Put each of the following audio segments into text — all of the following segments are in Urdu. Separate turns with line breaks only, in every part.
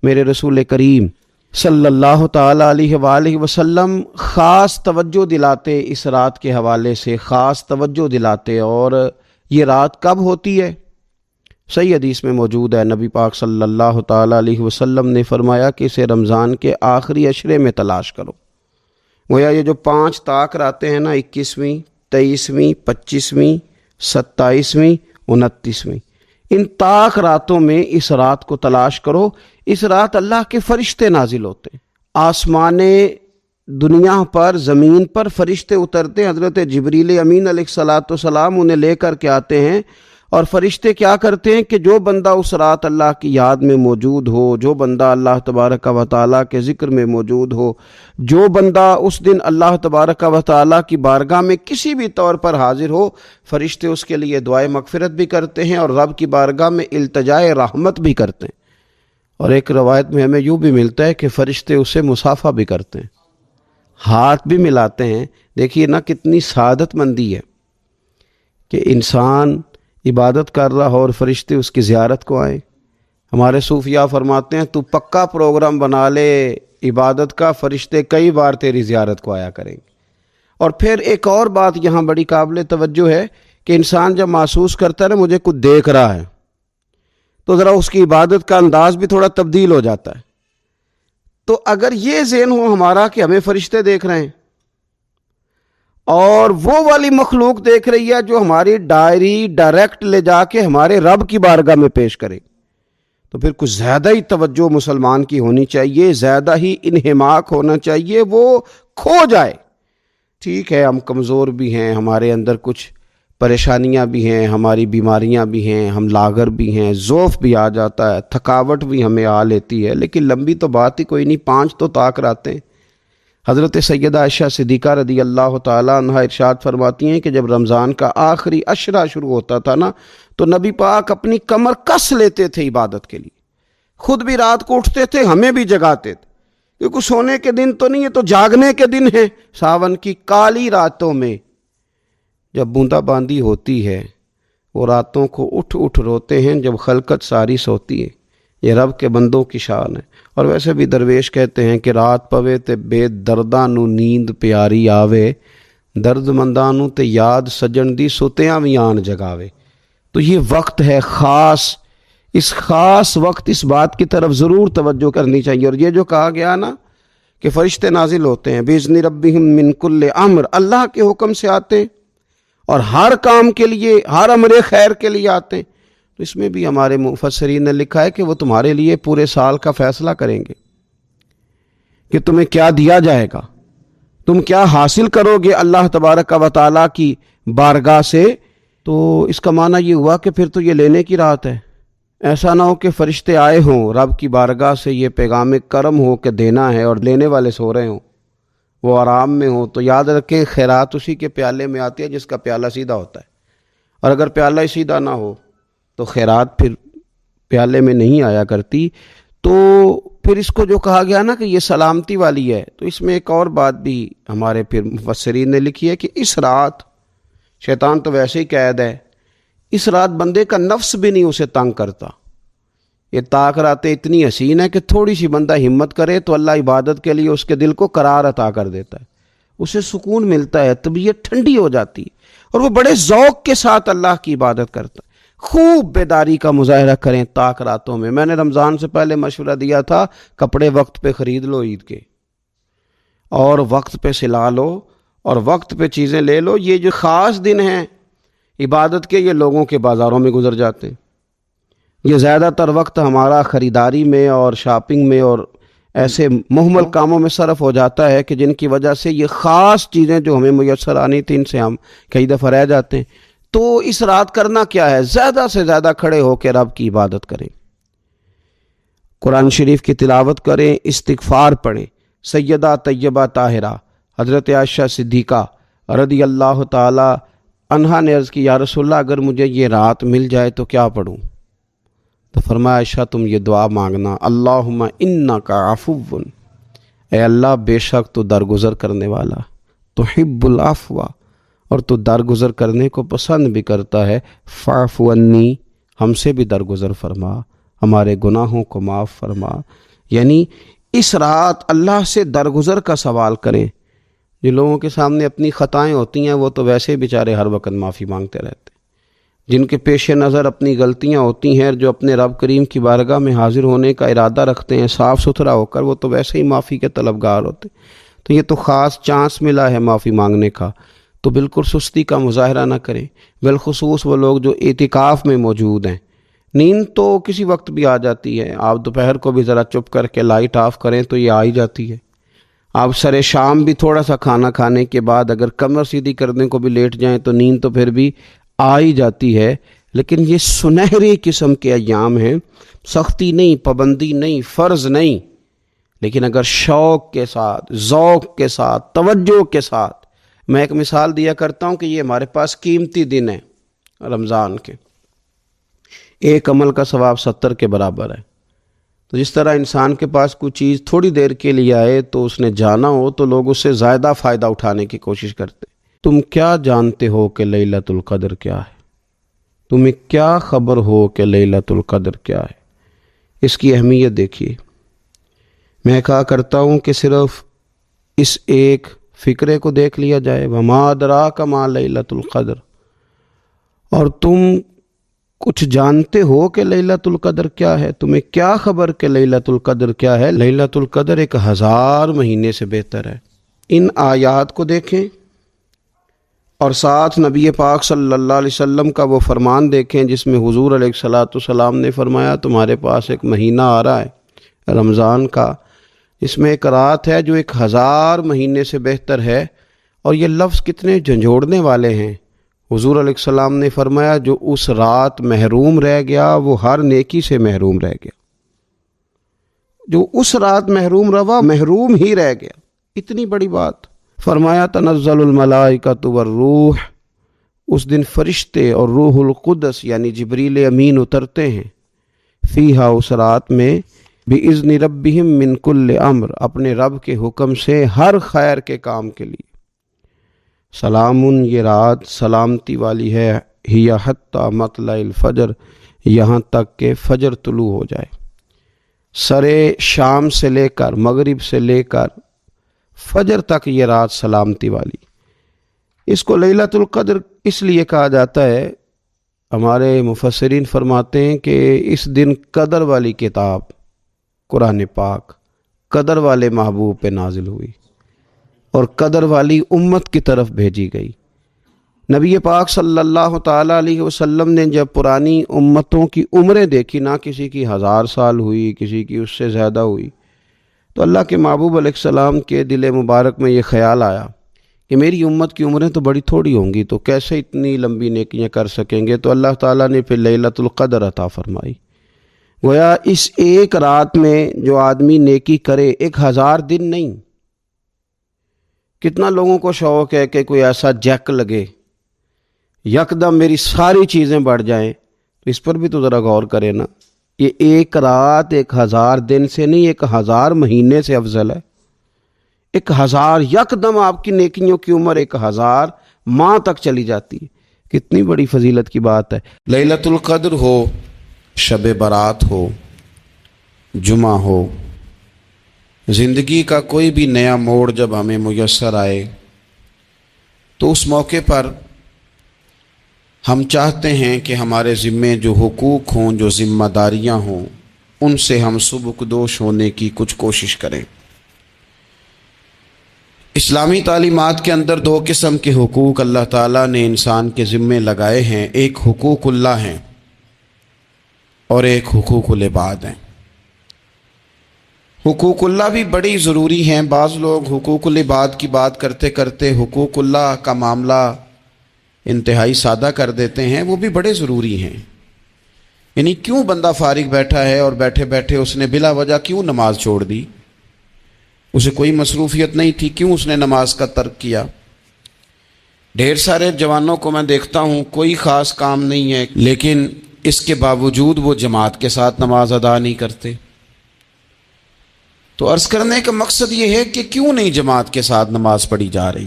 میرے رسول کریم صلی اللہ تعالیٰ علیہ وآلہ وسلم خاص توجہ دلاتے، اس رات کے حوالے سے خاص توجہ دلاتے۔ اور یہ رات کب ہوتی ہے؟ صحیح حدیث میں موجود ہے، نبی پاک صلی اللہ تعالیٰ علیہ وسلم نے فرمایا کہ اسے رمضان کے آخری عشرے میں تلاش کرو۔ گویا یہ جو 5 طاق راتیں ہیں نا، 21ویں، 23ویں، 25ویں، 27ویں، 29ویں، ان طاق راتوں میں اس رات کو تلاش کرو۔ اس رات اللہ کے فرشتے نازل ہوتے ہیں، آسمان دنیا پر، زمین پر فرشتے اترتے ہیں۔ حضرت جبریل امین علیہ السلام انہیں لے کر کے آتے ہیں، اور فرشتے کیا کرتے ہیں کہ جو بندہ اس رات اللہ کی یاد میں موجود ہو، جو بندہ اللہ تبارک و تعالیٰ کے ذکر میں موجود ہو، جو بندہ اس دن اللہ تبارک و تعالیٰ کی بارگاہ میں کسی بھی طور پر حاضر ہو، فرشتے اس کے لیے دعائے مغفرت بھی کرتے ہیں اور رب کی بارگاہ میں التجائے رحمت بھی کرتے ہیں۔ اور ایک روایت میں ہمیں یوں بھی ملتا ہے کہ فرشتے اسے مصافحہ بھی کرتے ہیں، ہاتھ بھی ملاتے ہیں۔ دیکھیے نا کتنی سعادت مندی ہے کہ انسان عبادت کر رہا ہو اور فرشتے اس کی زیارت کو آئیں۔ ہمارے صوفیاء فرماتے ہیں تو پکا پروگرام بنا لے عبادت کا، فرشتے کئی بار تیری زیارت کو آیا کریں گے۔ اور پھر ایک اور بات یہاں بڑی قابل توجہ ہے کہ انسان جب محسوس کرتا ہے نا مجھے کچھ دیکھ رہا ہے، تو ذرا اس کی عبادت کا انداز بھی تھوڑا تبدیل ہو جاتا ہے۔ تو اگر یہ ذہن ہو ہمارا کہ ہمیں فرشتے دیکھ رہے ہیں اور وہ والی مخلوق دیکھ رہی ہے جو ہماری ڈائری ڈائریکٹ لے جا کے ہمارے رب کی بارگاہ میں پیش کرے، تو پھر کچھ زیادہ ہی توجہ مسلمان کی ہونی چاہیے، زیادہ ہی انہماک ہونا چاہیے، وہ کھو جائے۔ ٹھیک ہے ہم کمزور بھی ہیں، ہمارے اندر کچھ پریشانیاں بھی ہیں، ہماری بیماریاں بھی ہیں، ہم لاغر بھی ہیں، ضعف بھی آ جاتا ہے، تھکاوٹ بھی ہمیں آ لیتی ہے، لیکن لمبی تو بات ہی کوئی نہیں، 5 تو طاق راتیں۔ حضرت سیدہ عائشہ صدیقہ رضی اللہ تعالیٰ عنہ ارشاد فرماتی ہیں کہ جب رمضان کا آخری عشرہ شروع ہوتا تھا نا، تو نبی پاک اپنی کمر کس لیتے تھے عبادت کے لیے، خود بھی رات کو اٹھتے تھے، ہمیں بھی جگاتے تھے، کیونکہ سونے کے دن تو نہیں، یہ تو جاگنے کے دن ہیں۔ ساون کی کالی راتوں میں جب بوندا باندی ہوتی ہے، وہ راتوں کو اٹھ اٹھ روتے ہیں جب خلقت ساری سوتی ہے۔ یہ رب کے بندوں کی شان ہے۔ اور ویسے بھی درویش کہتے ہیں کہ رات پوے تے بے درداں نو نیند پیاری آوے، درد منداں نو تے یاد سجن دی ستیاں وی آن جگاوے۔ تو یہ وقت ہے خاص، اس خاص وقت اس بات کی طرف ضرور توجہ کرنی چاہیے۔ اور یہ جو کہا گیا نا کہ فرشتے نازل ہوتے ہیں بِإِذْنِ رَبِّهِمْ مِنْ كُلِّ امر، اللہ کے حکم سے آتے ہیں اور ہر کام کے لیے، ہر امر خیر کے لیے آتے ہیں۔ تو اس میں بھی ہمارے مفسرین نے لکھا ہے کہ وہ تمہارے لیے پورے سال کا فیصلہ کریں گے کہ تمہیں کیا دیا جائے گا، تم کیا حاصل کرو گے اللہ تبارک و تعالیٰ کی بارگاہ سے۔ تو اس کا معنی یہ ہوا کہ پھر تو یہ لینے کی رات ہے۔ ایسا نہ ہو کہ فرشتے آئے ہوں رب کی بارگاہ سے یہ پیغام کرم ہو کہ دینا ہے اور لینے والے سو رہے ہوں، وہ آرام میں ہوں۔ تو یاد رکھیں خیرات اسی کے پیالے میں آتی ہے جس کا پیالہ سیدھا ہوتا ہے، اور اگر پیالہ ہی سیدھا نہ ہو تو خیرات پھر پیالے میں نہیں آیا کرتی۔ تو پھر اس کو جو کہا گیا نا کہ یہ سلامتی والی ہے، تو اس میں ایک اور بات بھی ہمارے پھر مفسرین نے لکھی ہے کہ اس رات شیطان تو ویسے ہی قید ہے، اس رات بندے کا نفس بھی نہیں اسے تنگ کرتا۔ یہ طاق راتیں اتنی حسین ہے کہ تھوڑی سی بندہ ہمت کرے تو اللہ عبادت کے لیے اس کے دل کو قرار عطا کر دیتا ہے، اسے سکون ملتا ہے، طبیعت ٹھنڈی ہو جاتی ہے، اور وہ بڑے ذوق کے ساتھ اللہ کی عبادت کرتا ہے۔ خوب بیداری کا مظاہرہ کریں طاق راتوں میں۔ میں نے رمضان سے پہلے مشورہ دیا تھا کپڑے وقت پہ خرید لو عید کے، اور وقت پہ سلا لو، اور وقت پہ چیزیں لے لو۔ یہ جو خاص دن ہیں عبادت کے، یہ لوگوں کے بازاروں میں گزر جاتے ہیں۔ یہ زیادہ تر وقت ہمارا خریداری میں اور شاپنگ میں اور ایسے مہمل کاموں میں صرف ہو جاتا ہے کہ جن کی وجہ سے یہ خاص چیزیں جو ہمیں میسر آنی تھیں ان سے ہم کئی دفعہ رہ جاتے ہیں۔ تو اس رات کرنا کیا ہے؟ زیادہ سے زیادہ کھڑے ہو کے رب کی عبادت کریں، قرآن شریف کی تلاوت کریں، استغفار پڑھیں۔ سیدہ طیبہ طاہرہ حضرت عائشہ صدیقہ رضی اللہ تعالی عنہا نے عرض کی یا رسول اللہ اگر مجھے یہ رات مل جائے تو کیا پڑھوں؟ تو فرمایا عائشہ تم یہ دعا مانگنا، اللہم انک عفو، اے اللہ بے شک تو درگزر کرنے والا، تحب العفو، اور تو درگزر کرنے کو پسند بھی کرتا ہے، فاعف عنی، ہم سے بھی درگزر فرما، ہمارے گناہوں کو معاف فرما۔ یعنی اس رات اللہ سے درگزر کا سوال کریں۔ جو لوگوں کے سامنے اپنی خطائیں ہوتی ہیں وہ تو ویسے بیچارے ہر وقت معافی مانگتے رہتے ہیں، جن کے پیش نظر اپنی غلطیاں ہوتی ہیں، جو اپنے رب کریم کی بارگاہ میں حاضر ہونے کا ارادہ رکھتے ہیں صاف ستھرا ہو کر، وہ تو ویسے ہی معافی کے طلبگار ہوتے ہیں۔ تو یہ تو خاص چانس ملا ہے معافی مانگنے کا، تو بالکل سستی کا مظاہرہ نہ کریں، بالخصوص وہ لوگ جو اعتکاف میں موجود ہیں۔ نیند تو کسی وقت بھی آ جاتی ہے، آپ دوپہر کو بھی ذرا چپ کر کے لائٹ آف کریں تو یہ آ ہی جاتی ہے۔ آپ سر شام بھی تھوڑا سا کھانا کھانے کے بعد اگر کمر سیدھی کرنے کو بھی لیٹ جائیں تو نیند تو پھر بھی آ ہی جاتی ہے۔ لیکن یہ سنہری قسم کے ایام ہیں، سختی نہیں، پابندی نہیں، فرض نہیں، لیکن اگر شوق کے ساتھ، ذوق کے ساتھ، توجہ کے ساتھ، میں ایک مثال دیا کرتا ہوں کہ یہ ہمارے پاس قیمتی دن ہے رمضان کے، ایک عمل کا ثواب 70 کے برابر ہے۔ تو جس طرح انسان کے پاس کوئی چیز تھوڑی دیر کے لیے آئے تو اس نے جانا ہو تو لوگ اس سے زیادہ فائدہ اٹھانے کی کوشش کرتے۔ تم کیا جانتے ہو کہ لیلۃ القدر کیا ہے؟ تمہیں کیا خبر ہو کہ لیلۃ القدر کیا ہے؟ اس کی اہمیت دیکھیے۔ میں کہا کرتا ہوں کہ صرف اس ایک فکرے کو دیکھ لیا جائے، وما ادراک ما لیلۃ القدر، اور تم کچھ جانتے ہو کہ لیلۃ القدر کیا ہے؟ تمہیں کیا خبر کہ لیلۃ القدر کیا ہے؟ لیلۃ القدر 1000 مہینے سے بہتر ہے۔ ان آیات کو دیکھیں اور ساتھ نبی پاک صلی اللہ علیہ وسلم کا وہ فرمان دیکھیں جس میں حضور علیہ الصلاۃ والسلام نے فرمایا تمہارے پاس ایک مہینہ آ رہا ہے رمضان کا، اس میں ایک رات ہے جو 1000 مہینے سے بہتر ہے۔ اور یہ لفظ کتنے جھنجھوڑنے والے ہیں۔ حضور علیہ السلام نے فرمایا جو اس رات محروم رہ گیا وہ ہر نیکی سے محروم رہ گیا۔ جو اس رات محروم رہا محروم ہی رہ گیا، اتنی بڑی بات۔ فرمایا تنزل الملائکۃ والروح، اس دن فرشتے اور روح القدس یعنی جبریل امین اترتے ہیں، فیہا اس رات میں، بِإِذْنِ رَبِّهِمْ مِنْ كُلِّ امر، اپنے رب کے حکم سے ہر خیر کے کام کے لیے۔ سلام، یہ رات سلامتی والی ہے، ہی حتی مطلع الفجر، یہاں تک کہ فجر طلوع ہو جائے۔ سرے شام سے لے کر مغرب سے لے کر فجر تک یہ رات سلامتی والی۔ اس کو لیلۃ القدر اس لیے کہا جاتا ہے، ہمارے مفسرین فرماتے ہیں کہ اس دن قدر والی کتاب قرآن پاک قدر والے محبوب پہ نازل ہوئی اور قدر والی امت کی طرف بھیجی گئی۔ نبی پاک صلی اللہ تعالیٰ علیہ وسلم نے جب پرانی امتوں کی عمریں دیکھی، نہ کسی کی 1000 سال ہوئی، کسی کی اس سے زیادہ ہوئی، تو اللہ کے محبوب علیہ السلام کے دل مبارک میں یہ خیال آیا کہ میری امت کی عمریں تو بڑی تھوڑی ہوں گی، تو کیسے اتنی لمبی نیکیاں کر سکیں گے؟ تو اللہ تعالیٰ نے پھر لیلۃ القدر عطا فرمائی۔ گویا اس ایک رات میں جو آدمی نیکی کرے، 1000 دن نہیں۔ کتنا لوگوں کو شوق ہے کہ کوئی ایسا جیک لگے، یکدم میری ساری چیزیں بڑھ جائیں، تو اس پر بھی تو ذرا غور کرے نا۔ یہ ایک رات 1000 دن سے نہیں، 1000 مہینے سے افضل ہے۔ 1000 یکدم آپ کی نیکیوں کی عمر 1000 ماہ تک چلی جاتی ہے۔ کتنی بڑی فضیلت کی بات ہے۔ لیلۃ القدر ہو، شب برات ہو، جمعہ ہو، زندگی کا کوئی بھی نیا موڑ جب ہمیں میسر آئے تو اس موقع پر ہم چاہتے ہیں کہ ہمارے ذمے جو حقوق ہوں، جو ذمہ داریاں ہوں، ان سے ہم سبکدوش ہونے کی کچھ کوشش کریں۔ اسلامی تعلیمات کے اندر 2 قسم کے حقوق اللہ تعالیٰ نے انسان کے ذمے لگائے ہیں، ایک حقوق اللہ ہیں اور ایک حقوق العباد ہیں۔ حقوق اللہ بھی بڑی ضروری ہیں۔ بعض لوگ حقوق العباد کی بات کرتے کرتے حقوق اللہ کا معاملہ انتہائی سادہ کر دیتے ہیں، وہ بھی بڑے ضروری ہیں۔ یعنی کیوں بندہ فارغ بیٹھا ہے اور بیٹھے بیٹھے اس نے بلا وجہ کیوں نماز چھوڑ دی؟ اسے کوئی مصروفیت نہیں تھی، کیوں اس نے نماز کا ترک کیا؟ ڈھیر سارے جوانوں کو میں دیکھتا ہوں، کوئی خاص کام نہیں ہے، لیکن اس کے باوجود وہ جماعت کے ساتھ نماز ادا نہیں کرتے۔ تو عرض کرنے کا مقصد یہ ہے کہ کیوں نہیں جماعت کے ساتھ نماز پڑھی جا رہی؟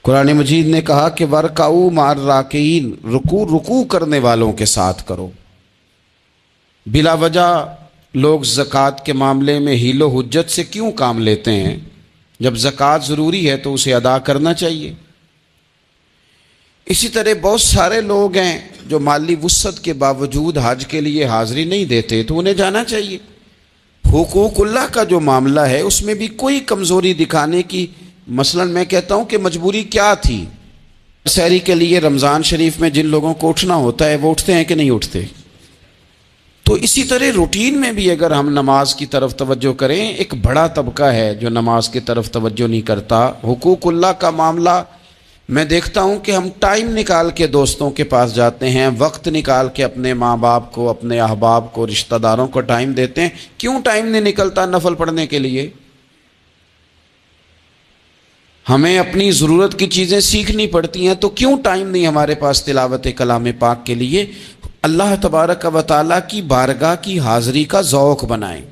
قرآن مجید نے کہا کہ وَارْكَعُوا مَعَ الرَّاكِعِينَ، رکوع کرنے والوں کے ساتھ کرو۔ بلا وجہ لوگ زکوٰۃ کے معاملے میں حیل و حجت سے کیوں کام لیتے ہیں؟ جب زکوٰۃ ضروری ہے تو اسے ادا کرنا چاہیے۔ اسی طرح بہت سارے لوگ ہیں جو مالی وسعت کے باوجود حج کے لیے حاضری نہیں دیتے، تو انہیں جانا چاہیے۔ حقوق اللہ کا جو معاملہ ہے اس میں بھی کوئی کمزوری دکھانے کی، مثلا میں کہتا ہوں کہ مجبوری کیا تھی؟ سحری کے لیے رمضان شریف میں جن لوگوں کو اٹھنا ہوتا ہے وہ اٹھتے ہیں کہ نہیں اٹھتے؟ تو اسی طرح روٹین میں بھی اگر ہم نماز کی طرف توجہ کریں، ایک بڑا طبقہ ہے جو نماز کی طرف توجہ نہیں کرتا۔ حقوق اللہ کا معاملہ میں دیکھتا ہوں کہ ہم ٹائم نکال کے دوستوں کے پاس جاتے ہیں، وقت نکال کے اپنے ماں باپ کو، اپنے احباب کو، رشتہ داروں کو ٹائم دیتے ہیں۔ کیوں ٹائم نہیں نکلتا نفل پڑھنے کے لیے؟ ہمیں اپنی ضرورت کی چیزیں سیکھنی پڑتی ہیں، تو کیوں ٹائم نہیں ہمارے پاس تلاوت کلام پاک کے لیے؟ اللہ تبارک و تعالیٰ کی بارگاہ کی حاضری کا ذوق بنائیں۔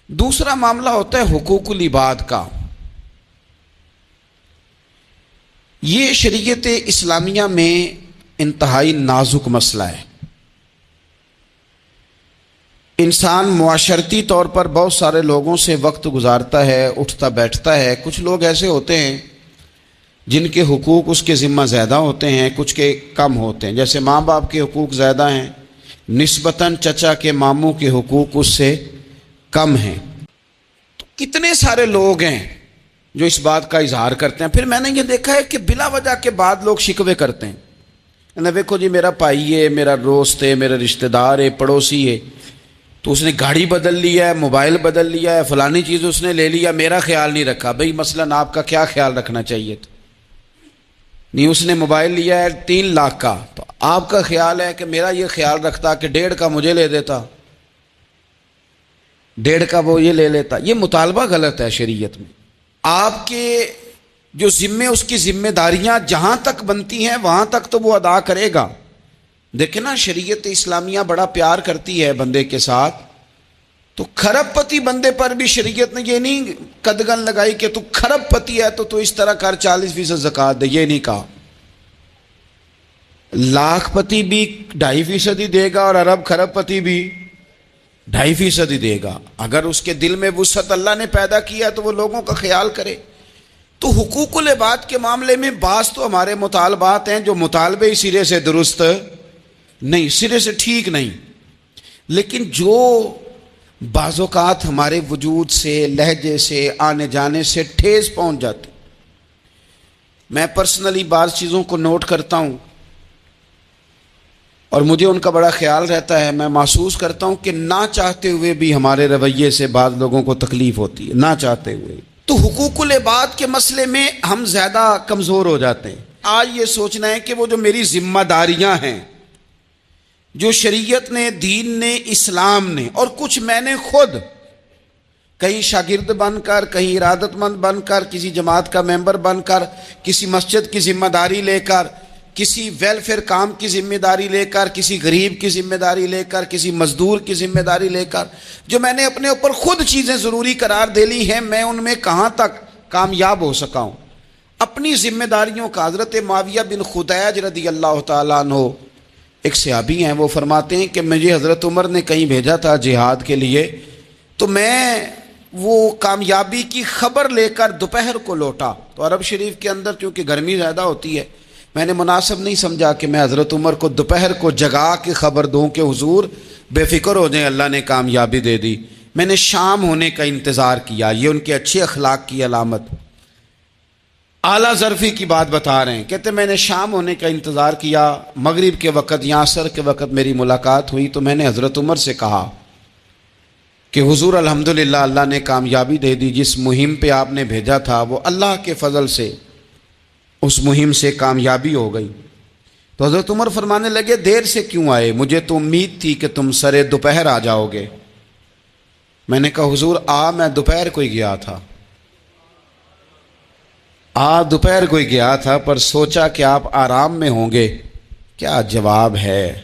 دوسرا معاملہ ہوتا ہے حقوق العباد کا۔ یہ شریعت اسلامیہ میں انتہائی نازک مسئلہ ہے۔ انسان معاشرتی طور پر بہت سارے لوگوں سے وقت گزارتا ہے، اٹھتا بیٹھتا ہے۔ کچھ لوگ ایسے ہوتے ہیں جن کے حقوق اس کے ذمہ زیادہ ہوتے ہیں، کچھ کے کم ہوتے ہیں۔ جیسے ماں باپ کے حقوق زیادہ ہیں، نسبتاً چچا کے ماموں کے حقوق اس سے کم ہیں۔ تو کتنے سارے لوگ ہیں جو اس بات کا اظہار کرتے ہیں۔ پھر میں نے یہ دیکھا ہے کہ بلا وجہ کے بعد لوگ شکوے کرتے ہیں، دیکھو جی میرا بھائی ہے، میرا دوست ہے، میرا رشتہ دار ہے، پڑوسی ہے، تو اس نے گاڑی بدل لیا ہے، موبائل بدل لیا ہے، فلانی چیز اس نے لے لیا، میرا خیال نہیں رکھا۔ بھئی مثلاً آپ کا کیا خیال رکھنا چاہیے تھا؟ نہیں، اس نے موبائل لیا ہے 3 لاکھ کا، تو آپ کا خیال ہے کہ میرا یہ خیال رکھتا کہ 1.5 کا مجھے لے دیتا، 1.5 کا وہ یہ لے لیتا۔ یہ مطالبہ غلط ہے شریعت میں۔ آپ کے جو ذمے، اس کی ذمہ داریاں جہاں تک بنتی ہیں وہاں تک تو وہ ادا کرے گا۔ دیکھیں نا، شریعت اسلامیہ بڑا پیار کرتی ہے بندے کے ساتھ، تو کھرب پتی بندے پر بھی شریعت نے یہ نہیں قدغن لگائی کہ تو کھرب پتی ہے تو اس طرح کر 40% زکوٰۃ دے، یہ نہیں کہا۔ لاکھ پتی بھی 2.5% ہی دے گا اور ارب کھرب پتی بھی 2.5% ہی دے گا۔ اگر اس کے دل میں وسعت اللہ نے پیدا کیا تو وہ لوگوں کا خیال کرے۔ تو حقوق العباد کے معاملے میں بعض تو ہمارے مطالبات ہیں جو مطالبے سرے سے درست نہیں، سرے سے ٹھیک نہیں، لیکن جو بعض اوقات ہمارے وجود سے، لہجے سے، آنے جانے سے ٹھیس پہنچ جاتی۔ میں پرسنلی بعض چیزوں کو نوٹ کرتا ہوں اور مجھے ان کا بڑا خیال رہتا ہے۔ میں محسوس کرتا ہوں کہ نہ چاہتے ہوئے بھی ہمارے رویے سے بعض لوگوں کو تکلیف ہوتی ہے، نہ چاہتے ہوئے۔ تو حقوق العباد کے مسئلے میں ہم زیادہ کمزور ہو جاتے ہیں۔ آج یہ سوچنا ہے کہ وہ جو میری ذمہ داریاں ہیں، جو شریعت نے، دین نے، اسلام نے، اور کچھ میں نے خود کہیں شاگرد بن کر، کہیں ارادت مند بن کر، کسی جماعت کا ممبر بن کر، کسی مسجد کی ذمہ داری لے کر، کسی ویلفیئر کام کی ذمہ داری لے کر، کسی غریب کی ذمہ داری لے کر، کسی مزدور کی ذمہ داری لے کر، جو میں نے اپنے اوپر خود چیزیں ضروری قرار دے لی ہیں، میں ان میں کہاں تک کامیاب ہو سکا ہوں؟ اپنی ذمہ داریوں کا حضرت معاویہ بن خدیج رضی اللہ تعالیٰ عنہ، ایک صحابی ہیں، وہ فرماتے ہیں کہ مجھے حضرت عمر نے کہیں بھیجا تھا جہاد کے لیے، تو میں وہ کامیابی کی خبر لے کر دوپہر کو لوٹا۔ تو عرب شریف کے اندر چونکہ گرمی زیادہ ہوتی ہے، میں نے مناسب نہیں سمجھا کہ میں حضرت عمر کو دوپہر کو جگا کے خبر دوں کہ حضور بے فکر ہو جائیں، اللہ نے کامیابی دے دی۔ میں نے شام ہونے کا انتظار کیا۔ یہ ان کے اچھے اخلاق کی علامت، اعلیٰ ظرفی کی بات بتا رہے ہیں۔ کہتے میں نے شام ہونے کا انتظار کیا، مغرب کے وقت یا عصر کے وقت میری ملاقات ہوئی، تو میں نے حضرت عمر سے کہا کہ حضور الحمدللہ اللہ نے کامیابی دے دی، جس مہم پہ آپ نے بھیجا تھا وہ اللہ کے فضل سے اس مہم سے کامیابی ہو گئی۔ تو حضرت عمر فرمانے لگے دیر سے کیوں آئے؟ مجھے تو امید تھی کہ تم سرے دوپہر آ جاؤ گے۔ میں نے کہا حضور میں دوپہر کو ہی گیا تھا، دوپہر کو ہی گیا تھا، پر سوچا کہ آپ آرام میں ہوں گے۔ کیا جواب ہے،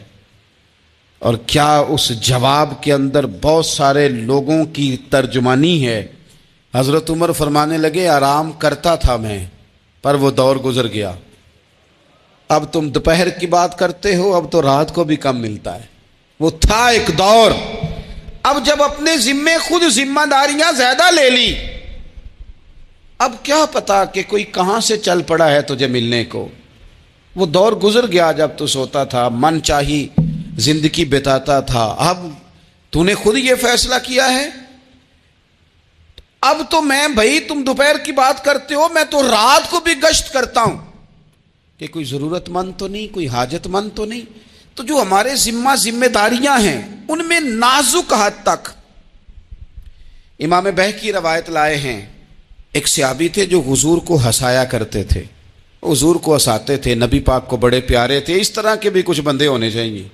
اور کیا اس جواب کے اندر بہت سارے لوگوں کی ترجمانی ہے۔ حضرت عمر فرمانے لگے آرام کرتا تھا میں، پر وہ دور گزر گیا۔ اب تم دوپہر کی بات کرتے ہو، اب تو رات کو بھی کم ملتا ہے۔ وہ تھا ایک دور، اب جب اپنے ذمے خود ذمہ داریاں زیادہ لے لی، اب کیا پتا کہ کوئی کہاں سے چل پڑا ہے تجھے ملنے کو۔ وہ دور گزر گیا جب تو سوتا تھا، من چاہی زندگی بتاتا تھا، اب تو نے خود یہ فیصلہ کیا ہے۔ اب تو میں بھائی، تم دوپہر کی بات کرتے ہو، میں تو رات کو بھی گشت کرتا ہوں کہ کوئی ضرورت مند تو نہیں، کوئی حاجت مند تو نہیں۔ تو جو ہمارے ذمہ داریاں ہیں ان میں نازک حد تک، امام بہقی روایت لائے ہیں، ایک صحابی تھے جو حضور کو ہنسایا کرتے تھے، حضور کو ہنساتے تھے، نبی پاک کو بڑے پیارے تھے۔ اس طرح کے بھی کچھ بندے ہونے چاہیے،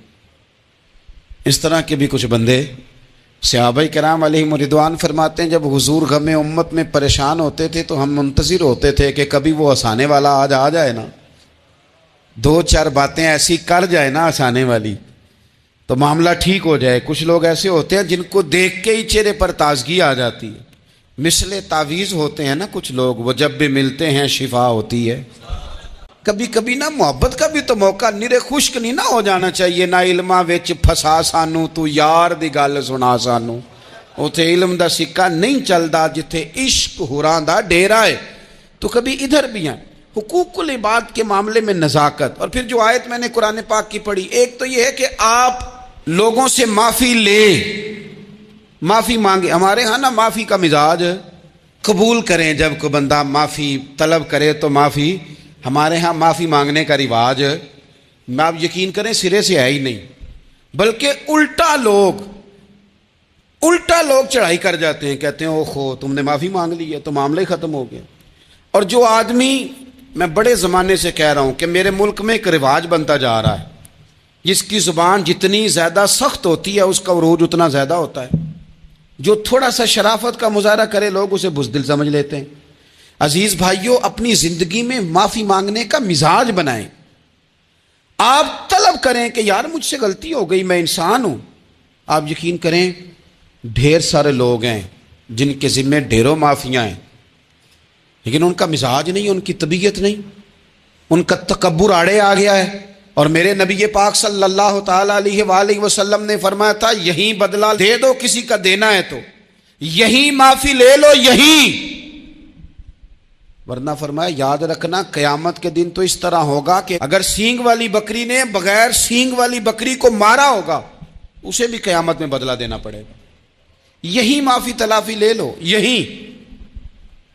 اس طرح کے بھی کچھ بندے۔ صحابہ کرام علیہم رضوان فرماتے ہیں جب حضور غم امت میں پریشان ہوتے تھے تو ہم منتظر ہوتے تھے کہ کبھی وہ ہنسانے والا آج آ جائے نا، دو چار باتیں ایسی کر جائے نا ہنسانے والی، تو معاملہ ٹھیک ہو جائے۔ کچھ لوگ ایسے ہوتے ہیں جن کو دیکھ کے ہی چہرے پر تازگی آ جاتی ہے، مثل تعویذ ہوتے ہیں نا کچھ لوگ، وہ جب بھی ملتے ہیں شفا ہوتی ہے۔ کبھی کبھی نا محبت کا بھی تو موقع، نرے خشک نہیں نہ ہو جانا چاہیے۔ نہ علماں وچ پھسا سانو، تو یار دی گل سنا سانو، اوتھے علم دا سکہ نہیں چلدا جتھے عشق ہوراں دا ڈیرا ہے۔ تو کبھی ادھر بھی ہیں۔ حقوق العباد کے معاملے میں نزاکت، اور پھر جو آیت میں نے قرآن پاک کی پڑھی، ایک تو یہ ہے کہ آپ لوگوں سے معافی لے، معافی مانگے۔ ہمارے ہاں نا معافی کا مزاج، قبول کریں جب کوئی بندہ معافی طلب کرے تو معافی۔ ہمارے ہاں معافی مانگنے کا رواج آپ یقین کریں سرے سے ہے ہی نہیں، بلکہ الٹا لوگ چڑھائی کر جاتے ہیں، کہتے ہیں اوہو تم نے معافی مانگ لی ہے تو معاملہ ہی ختم ہو گیا۔ اور جو آدمی، میں بڑے زمانے سے کہہ رہا ہوں کہ میرے ملک میں ایک رواج بنتا جا رہا ہے، جس کی زبان جتنی زیادہ سخت ہوتی ہے اس کا عروج اتنا زیادہ ہوتا ہے۔ جو تھوڑا سا شرافت کا مظاہرہ کرے لوگ اسے بزدل سمجھ لیتے ہیں۔ عزیز بھائیوں، اپنی زندگی میں معافی مانگنے کا مزاج بنائیں۔ آپ طلب کریں کہ یار مجھ سے غلطی ہو گئی، میں انسان ہوں۔ آپ یقین کریں ڈھیر سارے لوگ ہیں جن کے ذمہ ڈھیروں معافیاں ہیں، لیکن ان کا مزاج نہیں، ان کی طبیعت نہیں، ان کا تکبر آڑے آ گیا ہے۔ اور میرے نبی پاک صلی اللہ تعالی علیہ وآلہ وسلم نے فرمایا تھا یہیں بدلہ دے دو کسی کا دینا ہے تو، یہیں معافی لے لو، یہیں۔ ورنہ فرمایا یاد رکھنا قیامت کے دن تو اس طرح ہوگا کہ اگر سینگ والی بکری نے بغیر سینگ والی بکری کو مارا ہوگا اسے بھی قیامت میں بدلہ دینا پڑے گا۔ یہی معافی تلافی لے لو، یہی۔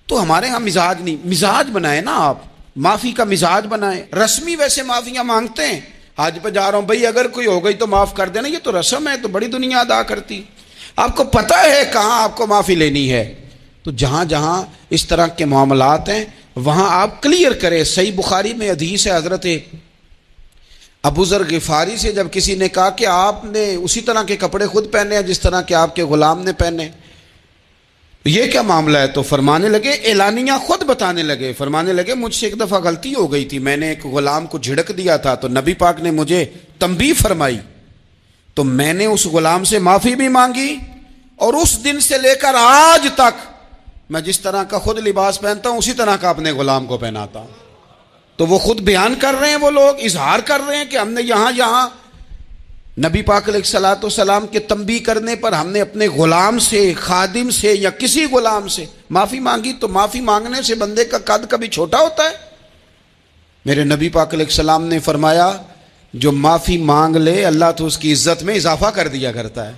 تو ہمارے ہاں مزاج نہیں، مزاج بنائیں نا آپ، معافی کا مزاج بنائیں۔ رسمی ویسے معافیاں مانگتے ہیں، آج پہ جا رہا ہوں بھائی اگر کوئی ہو گئی تو معاف کر دینا، یہ تو رسم ہے، تو بڑی دنیا ادا کرتی۔ آپ کو پتہ ہے کہاں آپ کو معافی لینی ہے، تو جہاں جہاں اس طرح کے معاملات ہیں وہاں آپ کلیئر کریں۔ صحیح بخاری میں حدیث ہے حضرت ابو ذر غفاری سے، جب کسی نے کہا کہ آپ نے اسی طرح کے کپڑے خود پہنے ہیں جس طرح کہ آپ کے غلام نے پہنے، یہ کیا معاملہ ہے؟ تو فرمانے لگے، اعلانیہ خود بتانے لگے، فرمانے لگے مجھ سے ایک دفعہ غلطی ہو گئی تھی، میں نے ایک غلام کو جھڑک دیا تھا تو نبی پاک نے مجھے تنبیہ فرمائی، تو میں نے اس غلام سے معافی بھی مانگی، اور اس دن سے لے کر آج تک میں جس طرح کا خود لباس پہنتا ہوں اسی طرح کا اپنے غلام کو پہناتا ہوں۔ تو وہ خود بیان کر رہے ہیں، وہ لوگ اظہار کر رہے ہیں کہ ہم نے یہاں نبی پاک علیہ الصلوۃ والسلام کے تنبیہ کرنے پر ہم نے اپنے غلام سے، خادم سے یا کسی غلام سے معافی مانگی۔ تو معافی مانگنے سے بندے کا قد کبھی چھوٹا ہوتا ہے؟ میرے نبی پاک علیہ السلام نے فرمایا جو معافی مانگ لے اللہ تو اس کی عزت میں اضافہ کر دیا کرتا ہے۔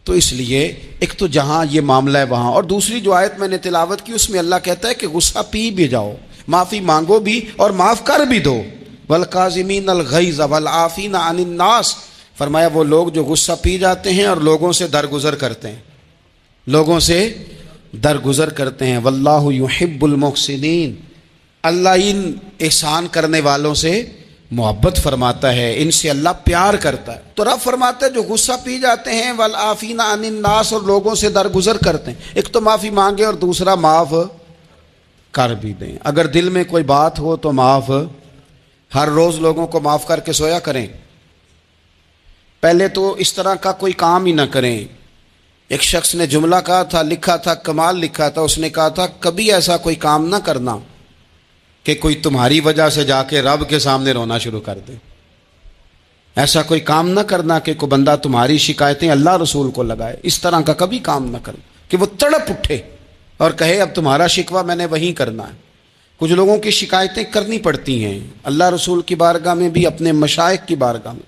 تو اس لیے ایک تو جہاں یہ معاملہ ہے وہاں، اور دوسری جو آیت میں نے تلاوت کی اس میں اللہ کہتا ہے کہ غصہ پی بھی جاؤ، معافی مانگو بھی اور معاف کر بھی دو۔ والکاظمین الغیظ والعافین عن الناس، فرمایا وہ لوگ جو غصہ پی جاتے ہیں اور لوگوں سے درگزر کرتے ہیں، لوگوں سے درگزر کرتے ہیں۔ واللہ یحب المحسنین، اللہ ان احسان کرنے والوں سے محبت فرماتا ہے، ان سے اللہ پیار کرتا ہے۔ تو رب فرماتا ہے جو غصہ پی جاتے ہیں والعافین عن الناس، اور لوگوں سے درگزر کرتے ہیں، ایک تو معافی مانگے اور دوسرا معاف کر بھی دیں۔ اگر دل میں کوئی بات ہو تو معاف، ہر روز لوگوں کو معاف کر کے سویا کریں۔ پہلے تو اس طرح کا کوئی کام ہی نہ کریں۔ ایک شخص نے جملہ کہا تھا، لکھا تھا، کمال لکھا تھا، اس نے کہا تھا کبھی ایسا کوئی کام نہ کرنا کہ کوئی تمہاری وجہ سے جا کے رب کے سامنے رونا شروع کر دے۔ ایسا کوئی کام نہ کرنا کہ کوئی بندہ تمہاری شکایتیں اللہ رسول کو لگائے، اس طرح کا کبھی کام نہ کرنا کہ وہ تڑپ اٹھے اور کہے اب تمہارا شکوہ میں نے وہیں کرنا ہے۔ کچھ لوگوں کی شکایتیں کرنی پڑتی ہیں، اللہ رسول کی بارگاہ میں بھی، اپنے مشائخ کی بارگاہ میں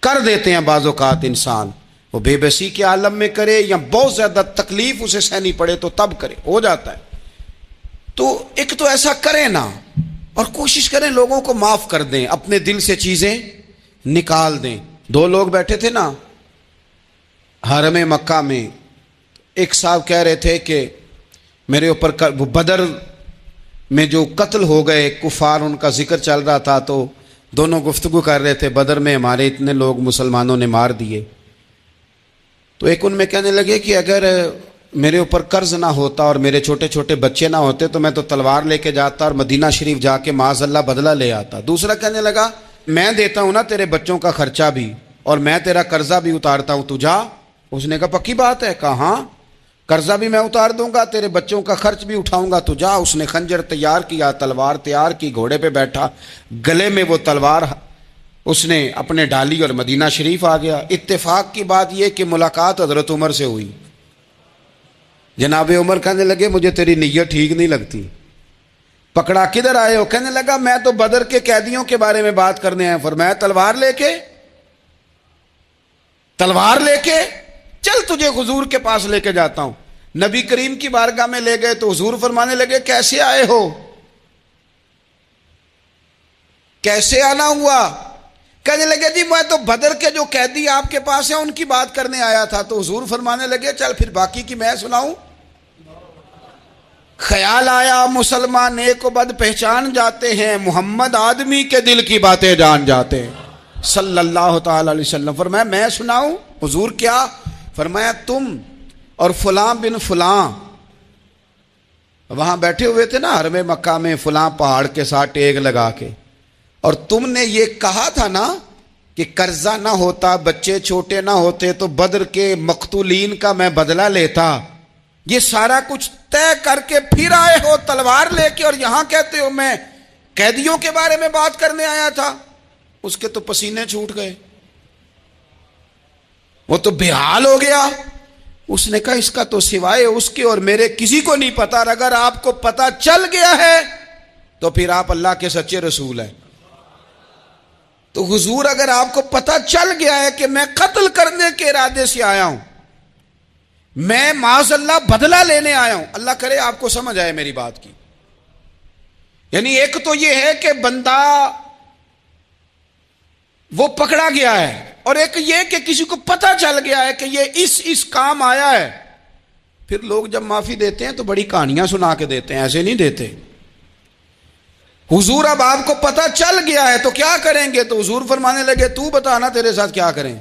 کر دیتے ہیں۔ بعض اوقات انسان وہ بے بسی کے عالم میں کرے یا بہت زیادہ تکلیف اسے سہنی پڑے تو تب کرے، ہو جاتا ہے۔ تو ایک تو ایسا کریں نا، اور کوشش کریں لوگوں کو معاف کر دیں، اپنے دل سے چیزیں نکال دیں۔ دو لوگ بیٹھے تھے نا حرم مکہ میں، ایک صاحب کہہ رہے تھے کہ میرے اوپر وہ بدر میں جو قتل ہو گئے کفار، ان کا ذکر چل رہا تھا، تو دونوں گفتگو کر رہے تھے، بدر میں ہمارے اتنے لوگ مسلمانوں نے مار دیے۔ تو ایک ان میں کہنے لگے کہ اگر میرے اوپر قرض نہ ہوتا اور میرے چھوٹے چھوٹے بچے نہ ہوتے تو میں تو تلوار لے کے جاتا اور مدینہ شریف جا کے معاذ اللہ بدلہ لے آتا۔ دوسرا کہنے لگا میں دیتا ہوں نا تیرے بچوں کا خرچہ بھی، اور میں تیرا قرضہ بھی اتارتا ہوں، تو جا۔ اس نے کہا پکی بات ہے؟ کہا ہاں، قرضہ بھی میں اتار دوں گا، تیرے بچوں کا خرچ بھی اٹھاؤں گا، تو جا۔ اس نے خنجر تیار کیا، تلوار تیار کی، گھوڑے پہ بیٹھا، گلے میں وہ تلوار اس نے اپنے ڈالی اور مدینہ شریف آ گیا۔ اتفاق کی بات یہ کہ ملاقات حضرت عمر سے ہوئی۔ جناب عمر کہنے لگے مجھے تیری نیت ٹھیک نہیں لگتی، پکڑا کدھر آئے ہو؟ کہنے لگا میں تو بدر کے قیدیوں کے بارے میں بات کرنے آیا۔ فرمایا تلوار لے کے چل تجھے حضور کے پاس لے کے جاتا ہوں۔ نبی کریم کی بارگاہ میں لے گئے تو حضور فرمانے لگے کیسے آئے ہو؟ کیسے آنا ہوا؟ کہنے لگے جی میں تو بدر کے جو قیدی آپ کے پاس ہیں ان کی بات کرنے آیا تھا۔ تو حضور فرمانے لگے چل پھر باقی کی میں سناؤں۔ خیال آیا مسلمان نیک و بد پہچان جاتے ہیں، محمد آدمی کے دل کی باتیں جان جاتے ہیں صلی اللہ تعالی علیہ وسلم۔ فرمایا میں سناؤں؟ حضور کیا؟ فرمایا تم اور فلاں بن فلاں وہاں بیٹھے ہوئے تھے نا حرم مکہ میں فلاں پہاڑ کے ساتھ ٹیک لگا کے، اور تم نے یہ کہا تھا نا کہ قرضہ نہ ہوتا، بچے چھوٹے نہ ہوتے تو بدر کے مقتولین کا میں بدلہ لیتا۔ یہ سارا کچھ طے کر کے پھر آئے ہو تلوار لے کے، اور یہاں کہتے ہو میں قیدیوں کے بارے میں بات کرنے آیا تھا۔ اس کے تو پسینے چھوٹ گئے، وہ تو بے حال ہو گیا۔ اس نے کہا اس کا تو سوائے اس کے اور میرے کسی کو نہیں پتا، اور اگر آپ کو پتا چل گیا ہے تو پھر آپ اللہ کے سچے رسول ہیں۔ تو حضور اگر آپ کو پتا چل گیا ہے کہ میں قتل کرنے کے ارادے سے آیا ہوں، میں معاذ اللہ بدلہ لینے آیا ہوں، اللہ کرے آپ کو سمجھ آئے میری بات کی۔ یعنی ایک تو یہ ہے کہ بندہ وہ پکڑا گیا ہے، اور ایک یہ کہ کسی کو پتا چل گیا ہے کہ یہ اس کام آیا ہے۔ پھر لوگ جب معافی دیتے ہیں تو بڑی کہانیاں سنا کے دیتے ہیں، ایسے نہیں دیتے۔ حضور اب آپ کو پتا چل گیا ہے تو کیا کریں گے؟ تو حضور فرمانے لگے تو بتا نا تیرے ساتھ کیا کریں۔